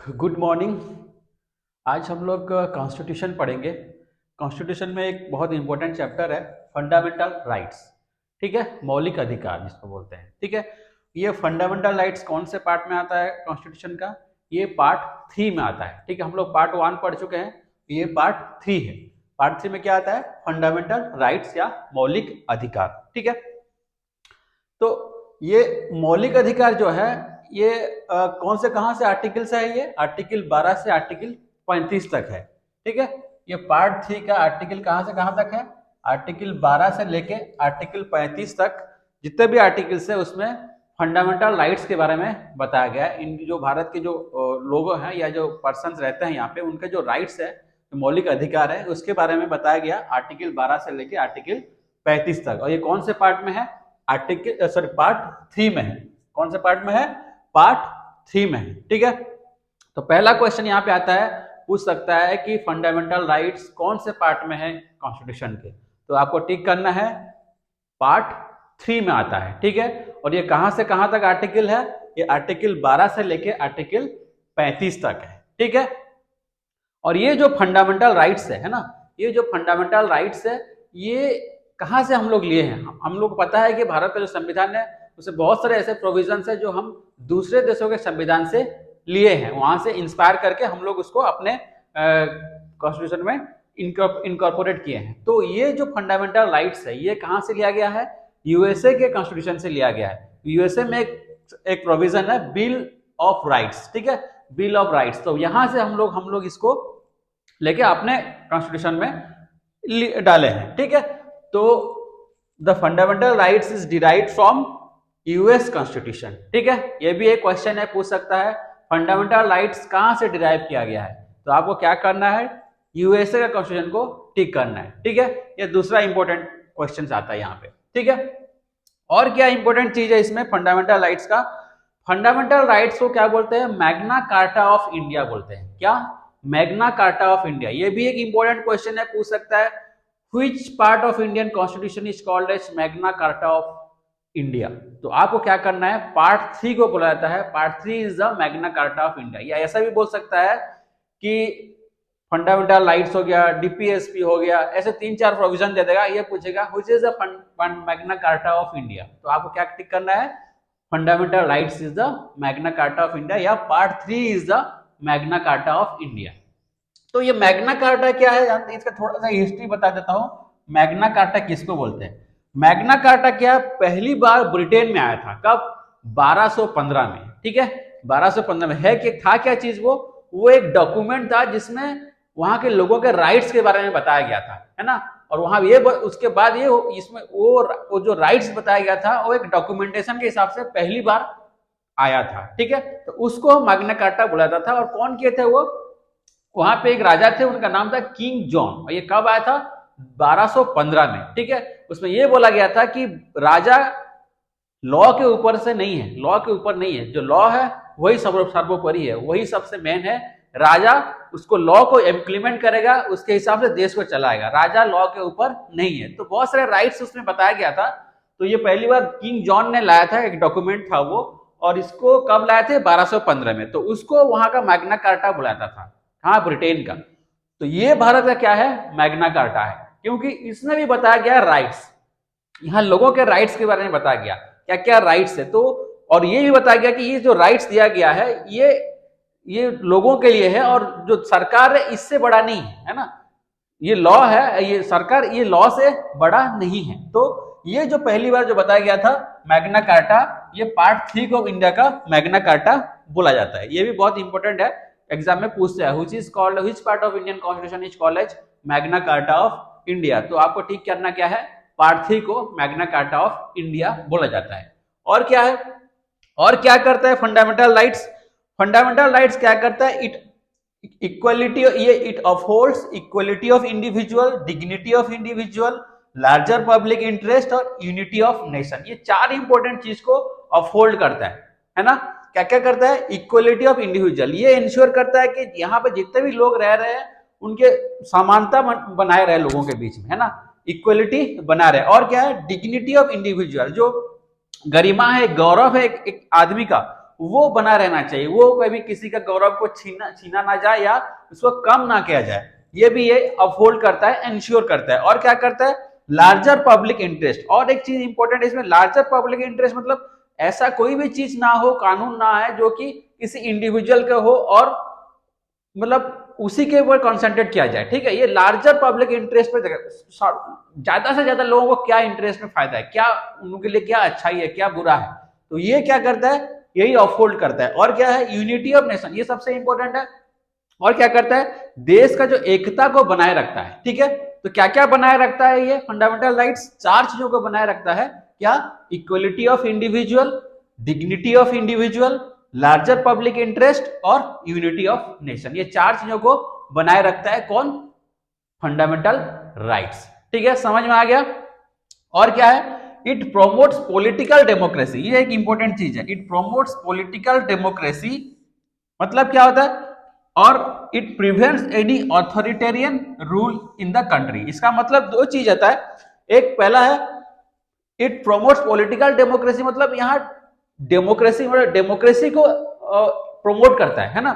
Good morning. आज हम लोग कॉन्स्टिट्यूशन पढ़ेंगे। कॉन्स्टिट्यूशन में एक बहुत इंपॉर्टेंट चैप्टर है, फंडामेंटल राइट्स। ठीक है, मौलिक अधिकार जिसको बोलते हैं। ठीक है, ये फंडामेंटल राइट्स कौन से पार्ट में आता है कॉन्स्टिट्यूशन का? ये पार्ट 3 में आता है। ठीक है, हम लोग पार्ट 1 पढ़ चुके हैं, ये पार्ट 3 है। पार्ट 3 में क्या आता है? फंडामेंटल राइट्स या मौलिक अधिकार। ठीक है, तो ये मौलिक अधिकार जो है ये कौन से कहां से आर्टिकल से है? ये आर्टिकल 12 से आर्टिकल 35 तक है। ठीक है, ये पार्ट 3 का आर्टिकल कहां से कहां तक है? आर्टिकल 12 से लेके आर्टिकल 35 तक जितने भी आर्टिकल्स है उसमें फंडामेंटल राइट्स के बारे में बताया गया है। इन जो भारत के जो लोग हैं या जो पर्सन रहते हैं यहाँ पे, उनके जो राइट्स है, मौलिक अधिकार है, उसके बारे में बताया गया आर्टिकल 12 से लेके आर्टिकल 35 तक। और ये कौन से पार्ट में है? आर्टिकल सॉरी पार्ट 3 में है। कौन से पार्ट में है? पार्ट 3 में है। ठीक है, तो पहला क्वेश्चन यहाँ पे आता है, पूछ सकता है कि फंडामेंटल राइट्स कौन से पार्ट में है कॉन्स्टिट्यूशन के? तो आपको टिक करना है, पार्ट 3 में आता है। ठीक है, और ये कहां से कहां तक आर्टिकल है? ये आर्टिकल 12 से लेके आर्टिकल 35 तक है। ठीक है, और ये जो फंडामेंटल राइट्स है ना, ये जो फंडामेंटल राइट्स है ये कहां से हम लोग लिए हैं? हम लोग को पता है कि भारत का जो संविधान है उसमें बहुत सारे ऐसे प्रोविजंस है जो हम दूसरे देशों के संविधान से लिए हैं, वहां से इंस्पायर करके हम लोग उसको अपने कॉन्स्टिट्यूशन में इनकॉर्पोरेट किए हैं। तो ये जो फंडामेंटल राइट्स है ये कहां से लिया गया है? यूएसए के कॉन्स्टिट्यूशन से लिया गया है। यूएसए में एक प्रोविजन है बिल ऑफ राइट्स। ठीक है, बिल ऑफ राइट्स, तो यहां से हम लोग इसको लेके अपने कॉन्स्टिट्यूशन में डाले हैं। ठीक है, तो the fundamental rights is derived from US constitution. ठीक है, ये भी एक क्वेश्चन है, पूछ सकता है फंडामेंटल राइट्स कहां से डिराइव किया गया है? तो आपको क्या करना है? यूएसए का कॉन्स्टिट्यूशन को टिक करना है। ठीक है, ये दूसरा इंपॉर्टेंट क्वेश्चन आता है यहाँ पे। ठीक है, और क्या इंपॉर्टेंट चीज है इसमें फंडामेंटल राइट्स का? फंडामेंटल राइट्स को क्या बोलते हैं? मैग्ना कार्टा ऑफ इंडिया बोलते हैं। क्या? Magna Carta of India. ये भी एक इंपॉर्टेंट क्वेश्चन है, पूछ सकता है which part of Indian constitution is called as Magna Carta of India? तो आपको क्या करना है? पार्ट 3 को बोला जाता है, part 3 is the Magna Carta of India. या ऐसा भी बोल सकता है कि फंडामेंटल राइट्स हो गया, डीपीएसपी हो गया, ऐसे 3-4 प्रोविजन दे देगा, ये पूछेगा which is the Magna Carta of India. तो आपको क्या टिक करना है? Fundamental rights is the Magna Carta of India या part 3 is the Magna Carta of India. तो ये मैग्ना कार्टा क्या है, इसका थोड़ा सा हिस्ट्री बता देता हूं। मैग्ना कार्टा किसको बोलते हैं? मैग्ना कार्टा क्या पहली बार ब्रिटेन में आया था, कब? 1215 में। ठीक है, 1215 में है कि था क्या चीज? वो एक डॉक्यूमेंट था जिसमें वहां के लोगों के राइट्स के बारे में बताया गया था, है ना। और वहां ये उसके बाद ये इसमें वो जो राइट्स बताया गया था वो एक डॉक्यूमेंटेशन के हिसाब से पहली बार आया था। ठीक है, तो उसको मैग्ना कार्टा बुलाया जाता था। और कौन किए थे वो? वहां पे एक राजा थे, उनका नाम था किंग जॉन। और ये कब आया था? 1215 में। ठीक है, उसमें ये बोला गया था कि राजा लॉ के ऊपर से नहीं है, लॉ के ऊपर नहीं है, जो लॉ है वही सर्वोपरि है, वही सबसे मेन है। राजा उसको लॉ को इम्प्लीमेंट करेगा, उसके हिसाब से देश को चलाएगा, राजा लॉ के ऊपर नहीं है। तो बहुत सारे राइट्स उसमें बताया गया था। तो ये पहली बार किंग जॉन ने लाया था, एक डॉक्यूमेंट था वो। और इसको कब लाए थे? 1215 में। तो उसको वहां का मैग्ना कार्टा बुलाता था। हाँ, ब्रिटेन का। तो ये भारत का क्या है? मैग्ना कार्टा है, क्योंकि इसमें भी बताया गया राइट्स, यहाँ लोगों के राइट्स के बारे में बताया गया, क्या क्या राइट्स है। तो और ये भी बताया गया कि ये जो राइट्स दिया गया है ये लोगों के लिए है, और जो सरकार है इससे बड़ा नहीं है ना। ये लॉ है, ये सरकार ये लॉ से बड़ा नहीं है। तो ये जो पहली बार जो बताया गया था मैग्ना कार्टा, ये पार्ट 3 ऑफ इंडिया का मैग्ना कार्टा बोला जाता है। ये भी बहुत इंपॉर्टेंट है, एग्जाम में पूछते हैं which part of Indian constitution is called as Magna Carta of India. तो आपको ठीक करना क्या है? पार्ट 3 को मैग्ना कार्टा ऑफ इंडिया बोला जाता है। और क्या है, और क्या करता है फंडामेंटल राइट्स? फंडामेंटल राइट्स क्या करता है? इक्वलिटी, ये it upholds equality of individual, dignity of individual, larger public interest और यूनिटी ऑफ नेशन। ये 4 इंपॉर्टेंट चीज को अपहोल्ड करता है ना। क्या क्या करता है? इक्वलिटी ऑफ इंडिविजुअल, ये इंश्योर करता है कि यहाँ पे जितने भी लोग रह रहे हैं उनके समानता बनाए रहे लोगों के बीच में, है ना, इक्वलिटी बना रहे। और क्या है? डिग्निटी ऑफ इंडिविजुअल, जो गरिमा है, गौरव है एक आदमी का, वो बना रहना चाहिए, वो कभी किसी का गौरव को छीना ना जाए या उसको कम ना किया जाए, ये भी ये अपहोल्ड करता है, इंश्योर करता है। और क्या करता है, लार्जर पब्लिक इंटरेस्ट। और एक चीज इंपॉर्टेंट है इसमें, लार्जर पब्लिक इंटरेस्ट मतलब ऐसा कोई भी चीज ना हो, कानून ना है जो कि किसी इंडिविजुअल के हो और मतलब उसी के ऊपर कॉन्सेंट्रेट किया जाए, ठीक है। ये लार्जर पब्लिक इंटरेस्ट पे ज्यादा से ज्यादा लोगों को क्या इंटरेस्ट में फायदा है, क्या उनके लिए क्या अच्छाई है, क्या बुरा है, तो ये क्या करता है, यही अपहोल्ड करता है। और क्या है, यूनिटी ऑफ नेशन, ये सबसे इंपॉर्टेंट है। और क्या करता है, देश का जो एकता को बनाए रखता है, ठीक है। तो क्या क्या बनाए रखता है ये फंडामेंटल राइट्स, चार चीजों को बनाए रखता है। क्या, equality of individual, dignity of individual, larger public interest और यूनिटी ऑफ नेशन। ये चार चीजों को बनाए रखता है कौन, फंडामेंटल राइट्स, ठीक है, समझ में आ गया। और क्या है, इट प्रोमोट्स पॉलिटिकल डेमोक्रेसी, ये एक इंपॉर्टेंट चीज है, इट प्रोमोट्स पॉलिटिकल डेमोक्रेसी, मतलब क्या होता है, और it prevents any authoritarian rule in the country. इसका मतलब दो चीज आता है, एक पहला है इट प्रोमोट्स पॉलिटिकल डेमोक्रेसी, मतलब यहाँ डेमोक्रेसी मतलब डेमोक्रेसी को प्रोमोट करता है ना।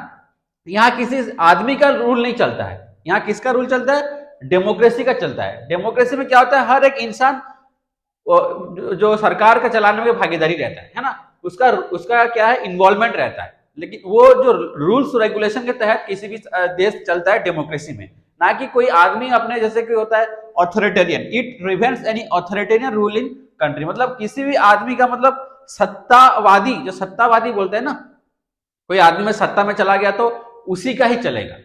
यहाँ किसी आदमी का रूल नहीं चलता है, यहाँ किसका रूल चलता है, डेमोक्रेसी का चलता है। डेमोक्रेसी में क्या होता है, हर एक इंसान जो सरकार का चलाने में भागीदारी रहता है ना, उसका उसका क्या है, इन्वॉल्वमेंट रहता है। लेकिन वो जो रूल्स रेगुलेशन के तहत किसी भी देश चलता है डेमोक्रेसी में, ना कि कोई आदमी अपने जैसे कि होता है authoritarian. It prevents any authoritarian rule in country, मतलब किसी भी आदमी का मतलब सत्तावादी, जो सत्तावादी बोलते हैं ना, कोई आदमी में सत्ता में चला गया तो उसी का ही चलेगा,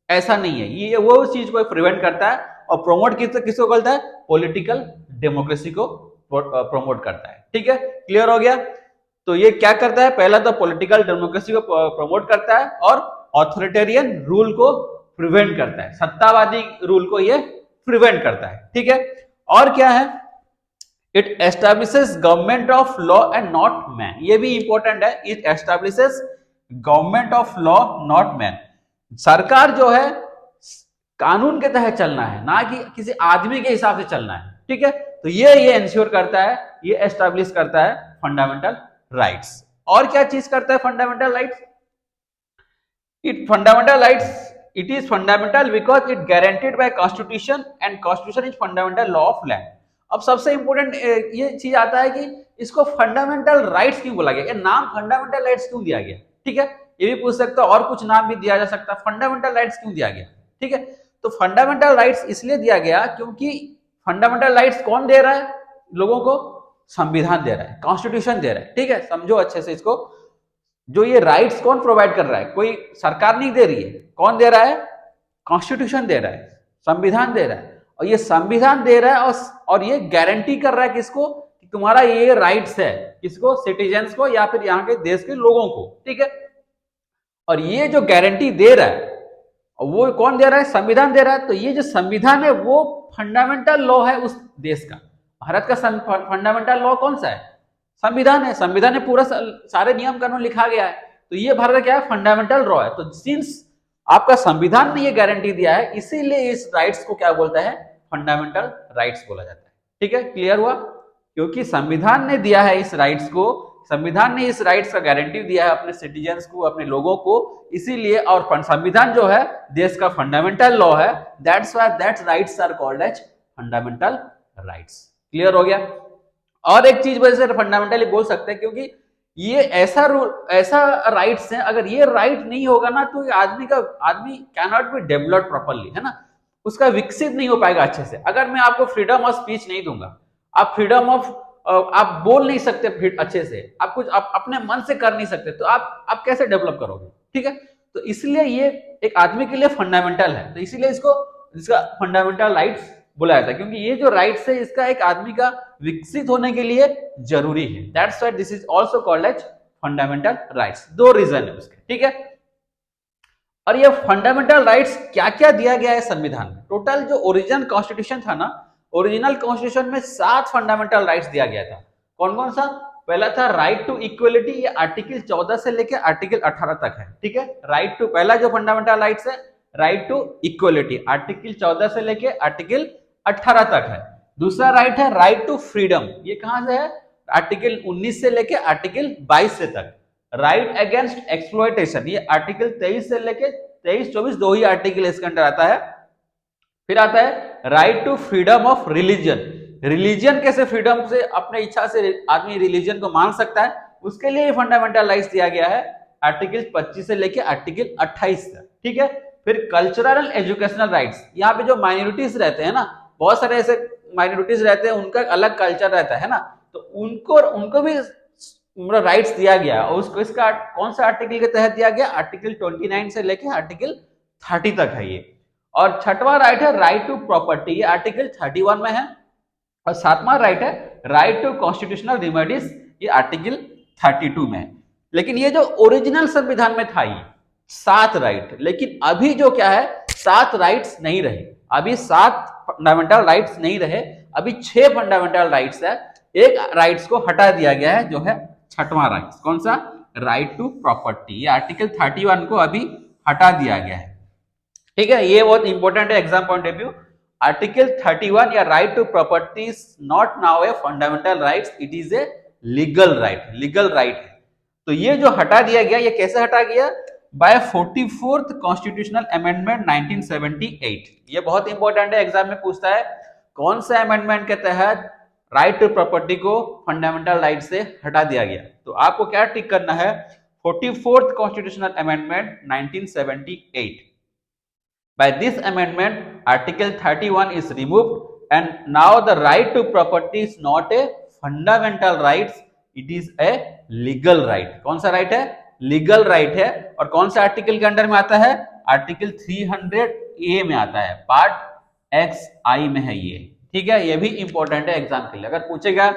ऐसा नहीं है। ये वो चीज को प्रिवेंट करता है और प्रोमोट किसको करता है, पॉलिटिकल डेमोक्रेसी को प्रोमोट करता है, ठीक है, क्लियर हो गया। तो ये क्या करता है, पहला तो पॉलिटिकल डेमोक्रेसी को प्रमोट करता है और ऑथोरिटेरियन रूल को प्रिवेंट करता है, सत्तावादी रूल को ये प्रिवेंट करता है, ठीक है। और क्या है, it establishes government of law and not man, ये भी इंपॉर्टेंट है, it establishes government of law not man. सरकार जो है कानून के तहत चलना है, ना कि किसी आदमी के हिसाब से चलना है, ठीक है। तो ये इंश्योर करता है, ये एस्टैब्लिश करता है फंडामेंटल राइट्स। और क्या चीज करता है fundamental rights, it fundamental rights it is fundamental because it guaranteed bye constitution and constitution is fundamental law of land. अब सबसे इंपॉर्टेंट ये चीज आता है कि इसको फंडामेंटल राइट्स क्यों बोला गया, ये नाम फंडामेंटल राइट्स क्यों दिया गया, ठीक है। ये भी पूछ सकते हो, और कुछ नाम भी दिया जा सकता है, फंडामेंटल राइट्स क्यों दिया गया, ठीक है। तो फंडामेंटल राइट्स इसलिए दिया गया क्योंकि फंडामेंटल राइट्स कौन दे रहा है लोगों को, संविधान दे रहा है, कॉन्स्टिट्यूशन दे रहा है, ठीक है, समझो अच्छे से इसको। जो ये राइट्स कौन प्रोवाइड कर रहा है, कोई सरकार नहीं दे रही है, कौन दे रहा है, कॉन्स्टिट्यूशन दे रहा है, संविधान दे रहा है। और ये संविधान दे रहा है और ये गारंटी कर रहा है किसको, कि तुम्हारा ये राइट्स है, किसको, सिटीजन्स को या फिर यहाँ के देश के लोगों को, ठीक है। और ये जो गारंटी दे रहा है वो कौन दे रहा है, संविधान दे रहा है। तो ये जो संविधान है वो फंडामेंटल लॉ है उस देश का। भारत का फंडामेंटल लॉ कौन सा है, संविधान है, संविधान में पूरा सारे नियम कानून लिखा गया है। तो ये भारत का क्या है, फंडामेंटल लॉ है। तो सिंस आपका संविधान ने ये गारंटी दिया है, इसीलिए इस राइट्स को क्या बोलता है, फंडामेंटल राइट्स बोला जाता है, ठीक है, क्लियर हुआ। क्योंकि संविधान ने दिया है इस राइट्स को, संविधान ने इस राइट्स का गारंटी दिया है अपने सिटीजन्स को, अपने लोगों को, इसीलिए। और संविधान जो है देश का फंडामेंटल लॉ है, that's why that rights are called as fundamental rights, clear हो गया। और एक चीज वजह से फंडामेंटली बोल सकते हैं क्योंकि ये ऐसा राइट्स है, अगर ये राइट नहीं होगा ना तो आदमी can not be developed properly, है ना, उसका विकसित नहीं हो पाएगा अच्छे से। अगर मैं आपको फ्रीडम ऑफ स्पीच नहीं दूंगा, आप फ्रीडम ऑफ आप बोल नहीं सकते अच्छे से, आप कुछ अपने मन से कर नहीं सकते, तो आप कैसे डेवलप करोगे, ठीक है। तो इसलिए ये एक आदमी के लिए फंडामेंटल है, तो इसीलिए इसका फंडामेंटल राइट्स बोला जाता है, क्योंकि ये जो राइट्स है इसका एक आदमी का विकसित होने के लिए जरूरी है। That's why this is also called as fundamental rights. दो रीजन है उसके, ठीक है। और ये फंडामेंटल राइट्स क्या क्या दिया गया है संविधान में, टोटल जो ओरिजिनल कॉन्स्टिट्यूशन था ना, ओरिजिनल कॉन्स्टिट्यूशन में 7 फंडामेंटल राइट्स दिया गया था। कौन कौन सा, पहला था राइट टू इक्वलिटी, ये आर्टिकल 14 से लेकर आर्टिकल 18 तक है, ठीक है। राइट टू, पहला जो फंडामेंटल राइट्स है राइट टू इक्वलिटी, आर्टिकल 14 से लेकर आर्टिकल 18 तक है। दूसरा राइट है राइट टू फ्रीडम, ये कहां से है, आर्टिकल 19 से लेकर आर्टिकल 22 से तक। राइट अगेंस्ट एक्सप्लॉयटेशन, ये आर्टिकल 23 से लेके 23-24 दो ही आर्टिकल इसके अंदर आता है। फिर आता है right to freedom of religion, religion कैसे फ्रीडम से अपने इच्छा से आदमी रिलीजन को मान सकता है, उसके लिए फंडामेंटल राइट्स दिया गया है आर्टिकल 25 से लेके आर्टिकल 28 तक, ठीक है। फिर कल्चरल एंड एजुकेशनल राइट्स, यहाँ पे जो माइनॉरिटीज रहते हैं ना, बहुत सारे ऐसे माइनॉरिटीज रहते हैं, उनका अलग कल्चर रहता है ना, तो उनको भी राइट्स दिया गया। और उसको इसका कौन सा आर्टिकल के तहत दिया गया, आर्टिकल 29 से लेके आर्टिकल 30 तक है ये। और छठवां राइट है राइट टू प्रॉपर्टी, ये आर्टिकल 31 में है। और सातवां राइट है राइट टू कॉन्स्टिट्यूशनल रिमेडीज, ये आर्टिकल 32 में है। लेकिन ये जो ओरिजिनल संविधान में था ये 7 राइट, लेकिन अभी जो क्या है 7 राइट्स नहीं रहे, अभी 7 फंडामेंटल राइट्स नहीं रहे, अभी 6 फंडामेंटल राइट्स है। एक राइट्स को हटा दिया गया है जो है छठवां राइट्स, कौन सा, राइट टू प्रॉपर्टी, ये आर्टिकल 31 को अभी हटा दिया गया है, ठीक है। ये बहुत इंपॉर्टेंट है exam point of view. Article 31 या right to property is not now a fundamental rights, it is a legal right, legal right है। तो ये जो हटा दिया गया, ये कैसे हटा गया, बाय 44th कॉन्स्टिट्यूशनल अमेंडमेंट 1978। ये बहुत इंपॉर्टेंट है, एग्जाम में पूछता है कौन सा अमेंडमेंट के तहत राइट टू प्रॉपर्टी को फंडामेंटल राइट से हटा दिया गया। तो आपको क्या टिक करना है, 44th constitutional amendment 1978। By this amendment, Article 31 is removed, and now the right to property is not a fundamental right, it is a legal right. कौन सा राइट है, लीगल राइट है। और कौन सा आर्टिकल के अंडर में आता है, आर्टिकल 300A में आता है, पार्ट एक्स आई में है ये, ठीक है। ये भी इंपॉर्टेंट है एग्जाम के लिए। अगर पूछेगा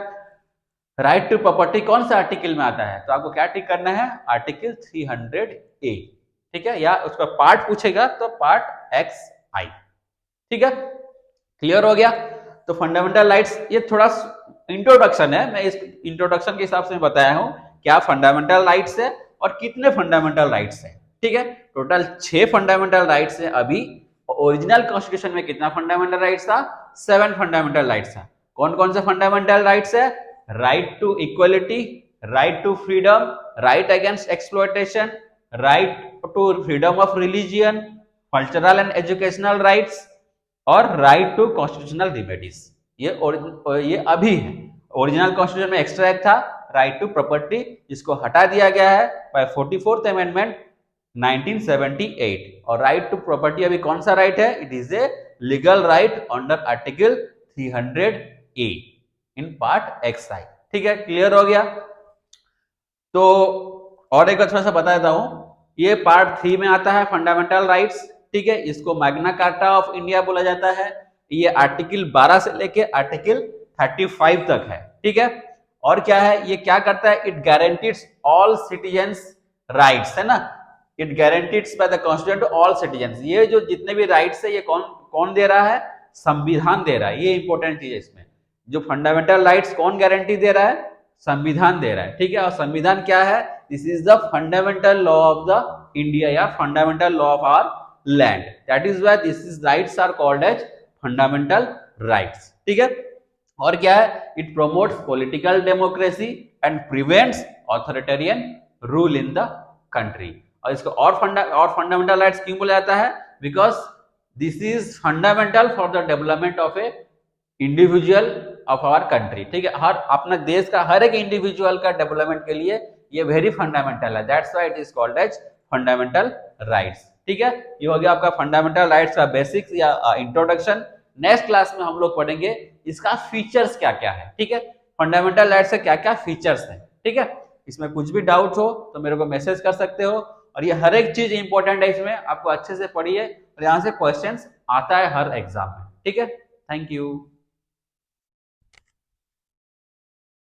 राइट टू प्रॉपर्टी कौन सा आर्टिकल में आता है, तो आपको क्या टिक करना है, आर्टिकल 300A, ठीक है। या उसका पार्ट पूछेगा तो पार्ट एक्स आई, ठीक है। क्लियर हो गया। तो फंडामेंटल राइट्स, ये थोड़ा इंट्रोडक्शन है, मैं इस इंट्रोडक्शन के हिसाब से बताया हूं क्या फंडामेंटल राइट्स है और कितने फंडामेंटल राइट्स है, ठीक है। टोटल 6 फंडामेंटल राइट्स है अभी। ओरिजिनल कॉन्स्टिट्यूशन में कितना फंडामेंटल राइट्स था, 7 फंडामेंटल राइट्स था। कौन कौन से फंडामेंटल राइट्स है, right to equality, right to freedom, right against exploitation, right to freedom of religion, cultural and educational rights और राइट टू कॉन्स्टिट्यूशनल रिमेडीज। ये अभी है। ओरिजिनल कॉन्स्टिट्यूशन में एक्स्ट्रा एक था राइट टू प्रॉपर्टी, जिसको हटा दिया गया है बाय 44th अमेंडमेंट 1978। और राइट टू प्रॉपर्टी अभी कौन सा राइट है, it is a legal right under article 300A in part X I, ठीक है। क्लियर हो गया। तो और एक थोड़ा सा बता देता हूं, ये पार्ट 3 में आता है फंडामेंटल राइट्स, ठीक है। इसको मैग्ना कार्टा ऑफ इंडिया बोला जाता है। ये आर्टिकल 12 से लेके आर्टिकल 35 तक है, ठीक है। और क्या है, ये क्या करता है, it guarantees all citizens rights, है ना, it guarantees by the constitution to all citizens. ये जो जितने भी राइट्स है ये कौन दे रहा है, संविधान दे रहा है। ये इंपॉर्टेंट चीज है इसमें, जो फंडामेंटल राइट्स कौन गारंटी दे रहा है, संविधान दे रहा है, ठीक है। और संविधान क्या है, this is the fundamental law of the India या fundamental law of our land, that is why this is rights are called as fundamental rights, ठीक है। और क्या है, it promotes political democracy and prevents authoritarian rule in the country. और इसको और fundamental rights क्यों बोला जाता है, because this is fundamental for the development of a individual of our country, ठीक है। हर अपना देश का हर एक इंडिविजुअल का डेवलपमेंट के लिए ये वेरी फंडामेंटल है, that's why it is called as fundamental rights, ठीक है। ये हो गया आपका फंडामेंटल राइट्स का बेसिक्स या इंट्रोडक्शन। नेक्स्ट क्लास में हम लोग पढ़ेंगे इसका फीचर्स क्या क्या है, ठीक है। फंडामेंटल राइट्स से क्या क्या फीचर्स हैं, ठीक है। इसमें कुछ भी डाउट हो तो मेरे को मैसेज कर सकते हो। और ये हर एक चीज इंपॉर्टेंट है, इसमें आपको अच्छे से पढ़िए और यहाँ से क्वेश्चंस आता है हर एग्जाम में, ठीक है। Thank you.